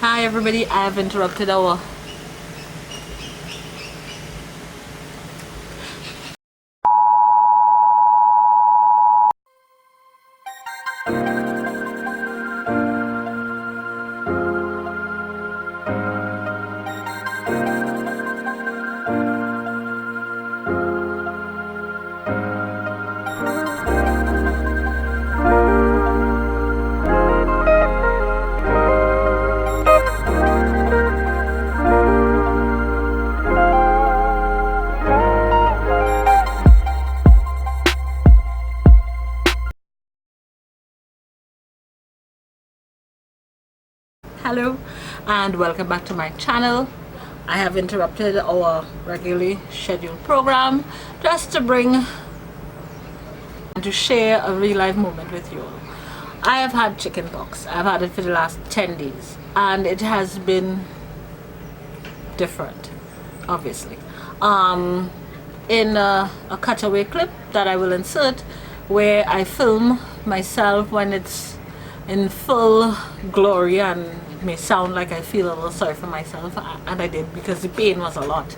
Hi everybody, I have interrupted our hello and welcome back to my channel. I have interrupted our regularly scheduled program just to bring and to share a real life moment with you all. I have had chicken pox. I've had it for the last 10 days and it has been different, obviously. In a cutaway clip that I will insert where I film myself when it's in full glory, and it may sound like I feel a little sorry for myself, and I did, because the pain was a lot.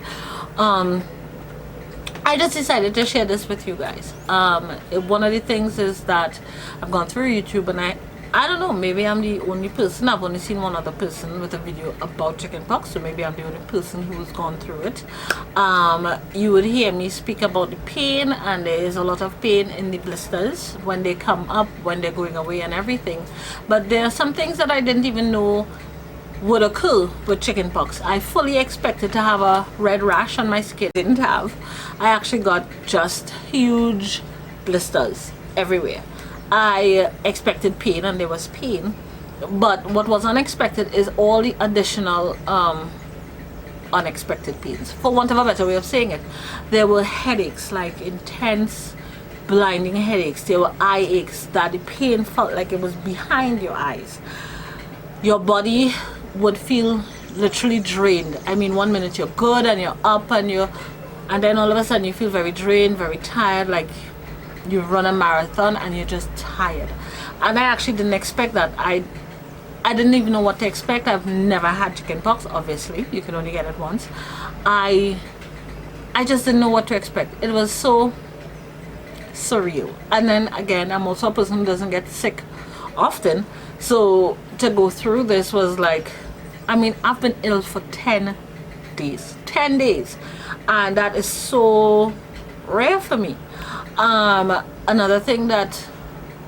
I just decided to share this with you guys. One of the things is that I've gone through YouTube and I don't know, maybe I'm the only person. I've only seen one other person with a video about chickenpox, so maybe I'm the only person who's gone through it. You would hear me speak about the pain, and there is a lot of pain in the blisters when they come up, when they're going away and everything. But there are some things that I didn't even know would occur with chickenpox. I fully expected to have a red rash on my skin. Didn't have. I actually got just huge blisters everywhere. I expected pain, and there was pain, but what was unexpected is all the additional unexpected pains, for want of a better way of saying it. There were headaches, like intense blinding headaches. There were eye aches that the pain felt like it was behind your eyes. Your body would feel literally drained. I mean, one minute you're good and you're up and then all of a sudden you feel very drained, very tired, like you've run a marathon and you're just tired. And I actually didn't expect that. I didn't even know what to expect. I've never had chickenpox, obviously. You can only get it once. I just didn't know what to expect. It was so surreal. And then again, I'm also a person who doesn't get sick often. So to go through this was like, I mean, I've been ill for 10 days. 10 days. And that is so rare for me. Another thing that,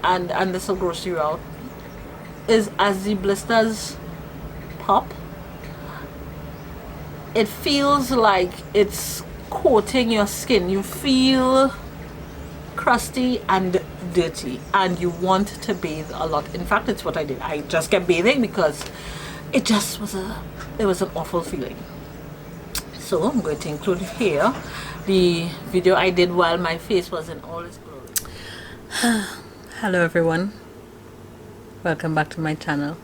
and this will gross you out, is as the blisters pop, it feels like it's coating your skin. You feel crusty and dirty, and you want to bathe a lot. In fact, it's what I did. I just kept bathing because it just was it was an awful feeling. So I'm going to include here the video I did while my face was in all its glory. Hello everyone, welcome back to my channel.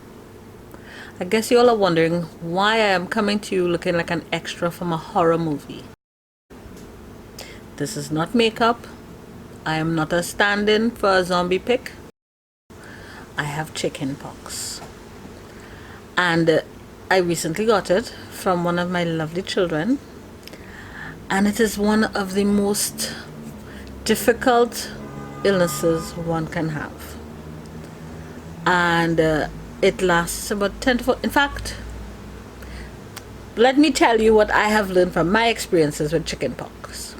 I guess you all are wondering why I am coming to you looking like an extra from a horror movie. This is not makeup. I am not a stand-in for a zombie pic. I have chickenpox, and I recently got it from one of my lovely children, and it is one of the most difficult illnesses one can have, and it lasts about 10 to 4. In fact, let me tell you what I have learned from my experiences with chickenpox.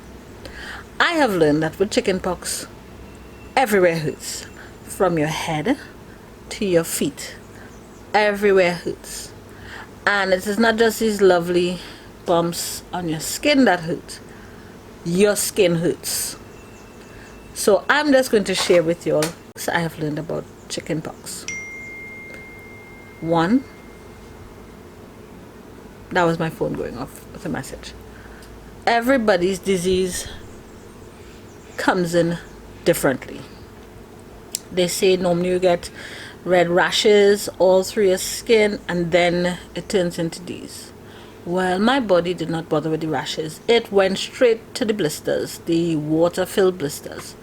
I have learned that with chickenpox, everywhere hurts, from your head to your feet. Everywhere hurts. And it is not just these lovely bumps on your skin that hurt. Your skin hurts. So I'm just going to share with you all what I have learned about chickenpox. One, that was my phone going off with a message. Everybody's disease comes in differently. They say normally you get red rashes all through your skin, and then it turns into these. Well, my body did not bother with the rashes. It went straight to the blisters, the water-filled blisters.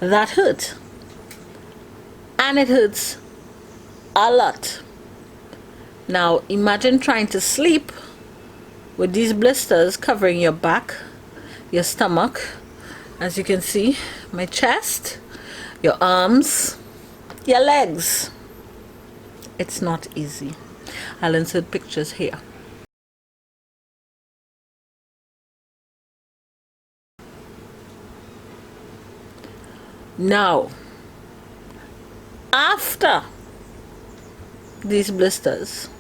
That hurt. And it hurts a lot. Now imagine trying to sleep with these blisters covering your back, your stomach, as you can see, my chest, your arms, your legs. It's not easy. I'll insert pictures here. Now, after these blisters,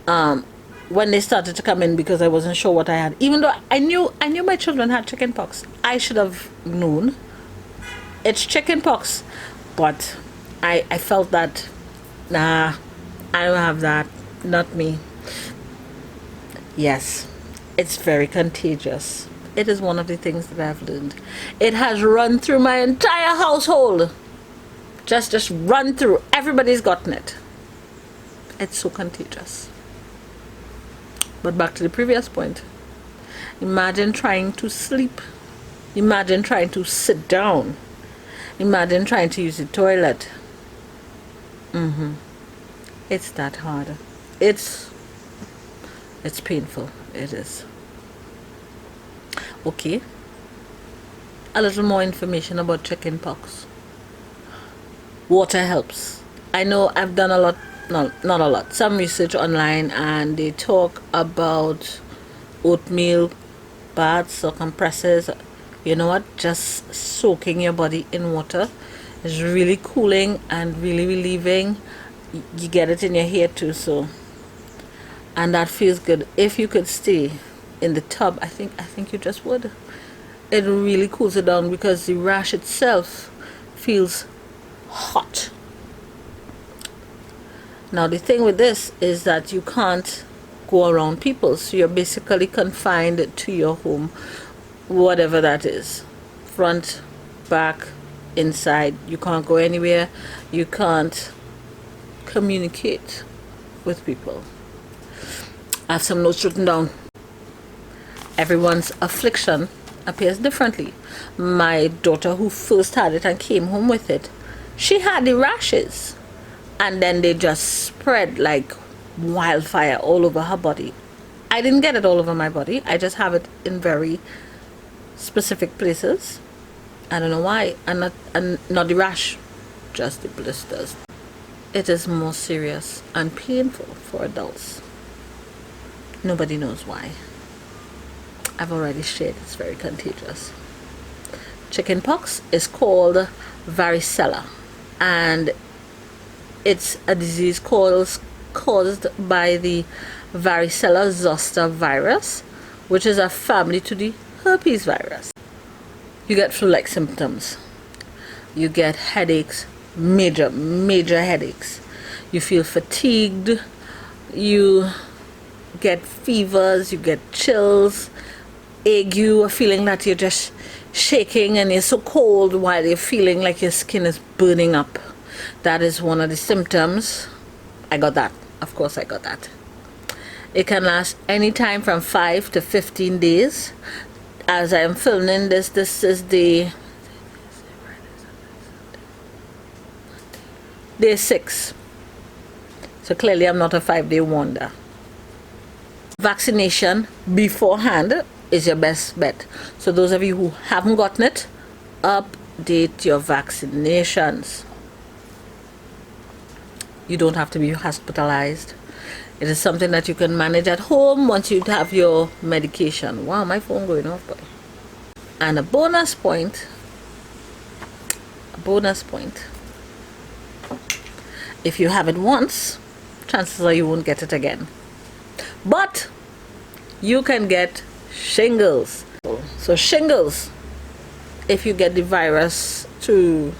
when they started to come in, because I wasn't sure what I had, even though I knew my children had chicken pox, I should have known it's chicken pox, but I felt that, nah, I don't have that, not me. Yes, it's very contagious. It is one of the things that I've learned. It has run through my entire household. Just run through. Everybody's gotten it. It's so contagious. But back to the previous point. Imagine trying to sleep. Imagine trying to sit down. Imagine trying to use the toilet. It's that hard. It's painful. It is. Okay. A little more information about chicken pox. Water helps. I know I've done a lot, no, not a lot, some research online, and they talk about oatmeal baths or compresses. You know what? Just soaking your body in water is really cooling and really relieving. You get it in your hair too, so, and that feels good. If you could stay in the tub, I think you just would. It really cools it down because the rash itself feels hot. Now the thing with this is that you can't go around people, so you're basically confined to your home, whatever that is, front, back, inside. You can't go anywhere. You can't communicate with people. I have some notes written down. Everyone's affliction appears differently. My daughter, who first had it and came home with it, she had the rashes, and then they just spread like wildfire all over her body. I didn't get it all over my body. I just have it in very specific places. I don't know why. And not the rash, just the blisters. It is more serious and painful for adults. Nobody knows why. I've already shared, it's very contagious. Chickenpox is called varicella, and it's a disease caused by the varicella zoster virus, which is a family to the herpes virus. You get flu-like symptoms. You get headaches, major headaches. You feel fatigued. You get fevers. You get chills, ague, a feeling that you're just shaking and you're so cold while you're feeling like your skin is burning up. That is one of the symptoms. I got that. Of course I got that. It can last anytime from 5 to 15 days. As I am filming this is the day 6. So clearly I'm not a 5-day wonder. Vaccination beforehand is your best bet. So those of you who haven't gotten it, update your vaccinations. You don't have to be hospitalized. It is something that you can manage at home once you have your medication. Wow, my phone going off, boy. And a bonus point, if you have it once, chances are you won't get it again. But you can get shingles. So shingles, if you get the virus to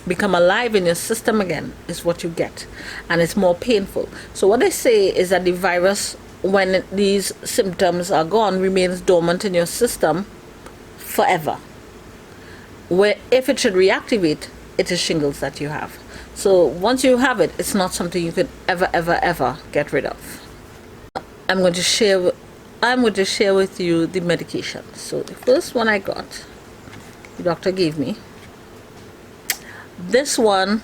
become alive in your system again, is what you get, and it's more painful. So what they say is that the virus, when these symptoms are gone, remains dormant in your system forever. Where if it should reactivate, it is shingles that you have. So once you have it, it's not something you can ever get rid of. I'm going to share with you the medication. So the first one I got, the doctor gave me. This one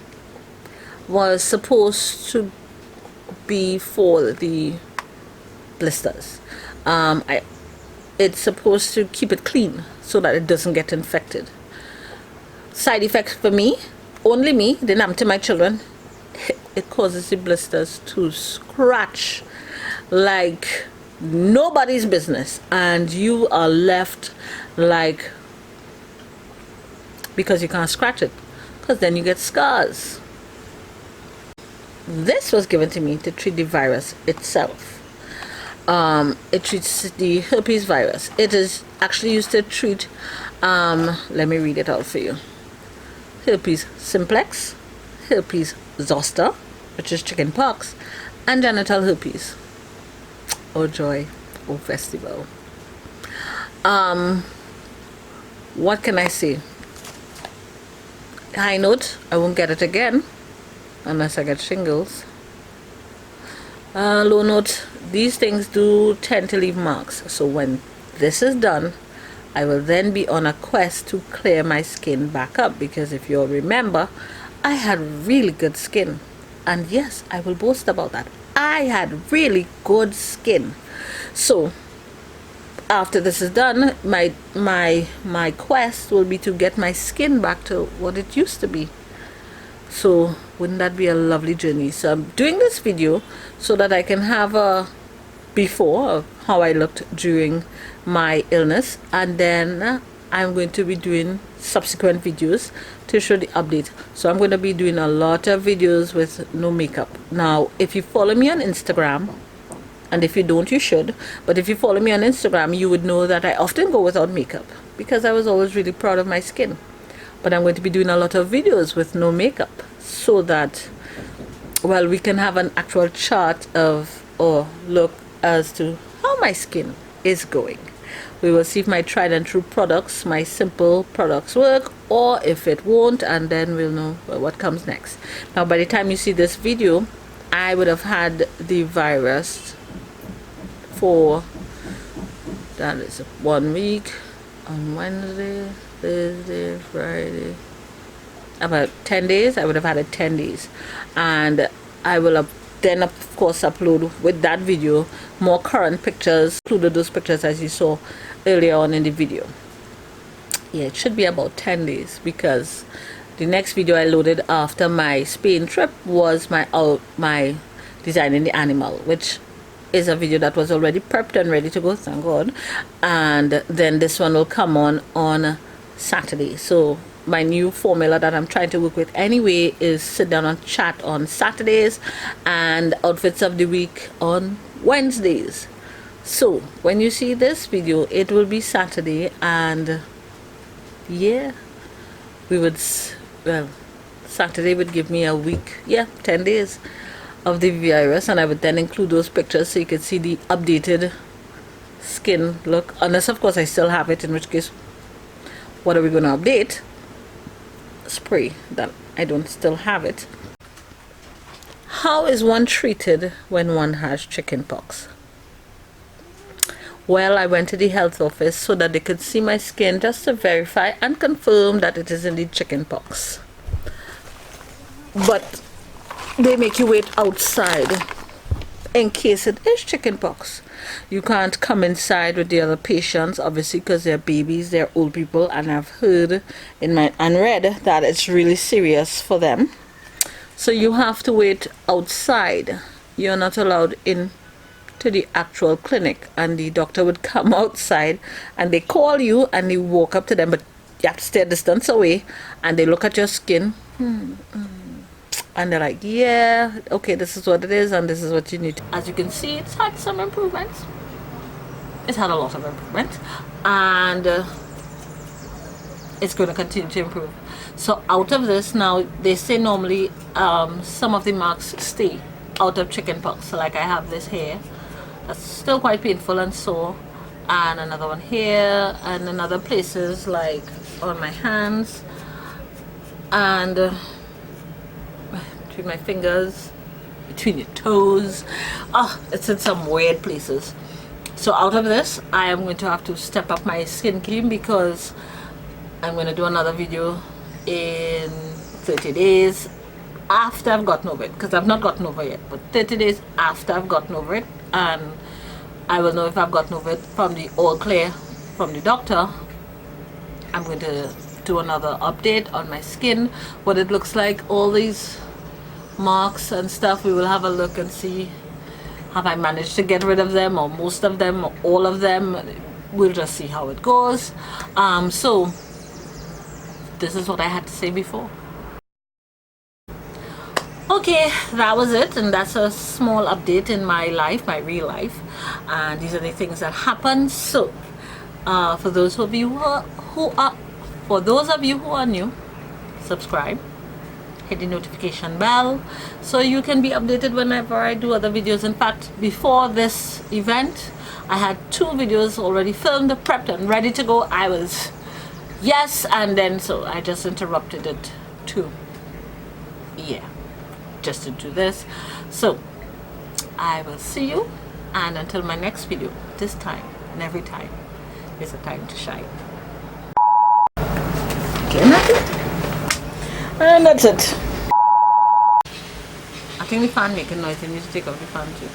was supposed to be for the blisters. It's supposed to keep it clean so that it doesn't get infected. Side effects for me, only me, didn't happen to my children. It causes the blisters to scratch like nobody's business, and you are left like, because you can't scratch it, because then you get scars. This was given to me to treat the virus itself. It treats the herpes virus. It is actually used to treat, let me read it out for you. Herpes simplex, herpes zoster, which is chicken pox, and genital herpes. Oh joy, oh festival. What can I say? High note, I won't get it again unless I get shingles. Low note, these things do tend to leave marks. So when this is done, I will then be on a quest to clear my skin back up, because if you'll remember, I had really good skin. And yes, I will boast about that. I had really good skin. So after this is done, my quest will be to get my skin back to what it used to be. So wouldn't that be a lovely journey? So I'm doing this video so that I can have a before of how I looked during my illness, and then I'm going to be doing subsequent videos to show the update. So I'm going to be doing a lot of videos with no makeup. Now if you follow me on Instagram, and if you don't, you should, but if you follow me on Instagram, you would know that I often go without makeup because I was always really proud of my skin. But I'm going to be doing a lot of videos with no makeup so that, well, we can have an actual chart of, or look as to how my skin is going. We will see if my tried and true products, my simple products work, or if it won't, and then we'll know what comes next. Now by the time you see this video, I would have had the virus for, that is 1 week, on Wednesday, Thursday, Friday, about 10 days. I would have had it 10 days, and I will have then of course upload with that video more current pictures, included those pictures as you saw earlier on in the video. Yeah, it should be about 10 days, because the next video I loaded after my Spain trip was my designing the animal, which is a video that was already prepped and ready to go, thank God. And then this one will come on Saturday. So my new formula that I'm trying to work with anyway is sit down and chat on Saturdays and outfits of the week on Wednesdays. So when you see this video, it will be Saturday, and yeah, we would, well, Saturday would give me a week, yeah, 10 days of the virus, and I would then include those pictures so you could see the updated skin look, unless of course I still have it, in which case what are we going to update? Spray that I don't still have it. How is one treated when one has chickenpox? Well, I went to the health office so that they could see my skin just to verify and confirm that it is indeed chickenpox. But they make you wait outside in case it is chickenpox. You can't come inside with the other patients, obviously, because they're babies, they're old people, and I've heard and read that it's really serious for them. So you have to wait outside. You're not allowed in to the actual clinic, and the doctor would come outside and they call you and you walk up to them, but you have to stay a distance away, and they look at your skin and they're like, yeah, okay, this is what it is and this is what you need to. As you can see, it's had some improvements. It's had a lot of improvement, and it's going to continue to improve. So out of this, now they say normally some of the marks stay out of chickenpox. So like I have this here, that's still quite painful and sore, and another one here, and in other places like on my hands and between my fingers, between your toes. It's in some weird places. So out of this, I am going to have to step up my skin cream, because I'm going to do another video in 30 days after I've gotten over it, because I've not gotten over it yet, but 30 days after I've gotten over it, and I will know if I've gotten over it from the all clear from the doctor. I'm going to do another update on my skin, what it looks like, all these marks and stuff. We will have a look and see, have I managed to get rid of them, or most of them, or all of them. We'll just see how it goes. So this is what I had to say before. Okay, that was it, and that's a small update in my life, my real life, and these are the things that happen. So for those of you who are new, subscribe, hit the notification bell so you can be updated whenever I do other videos. In fact, before this event, I had 2 videos already filmed, prepped and ready to go. I was yes, and then so I just interrupted it too, yeah, just to do this. So I will see you, and until my next video, this time and every time is a time to shine. Okay, and that's it. And that's it. I think the fan making noise. I need to take off the fan too.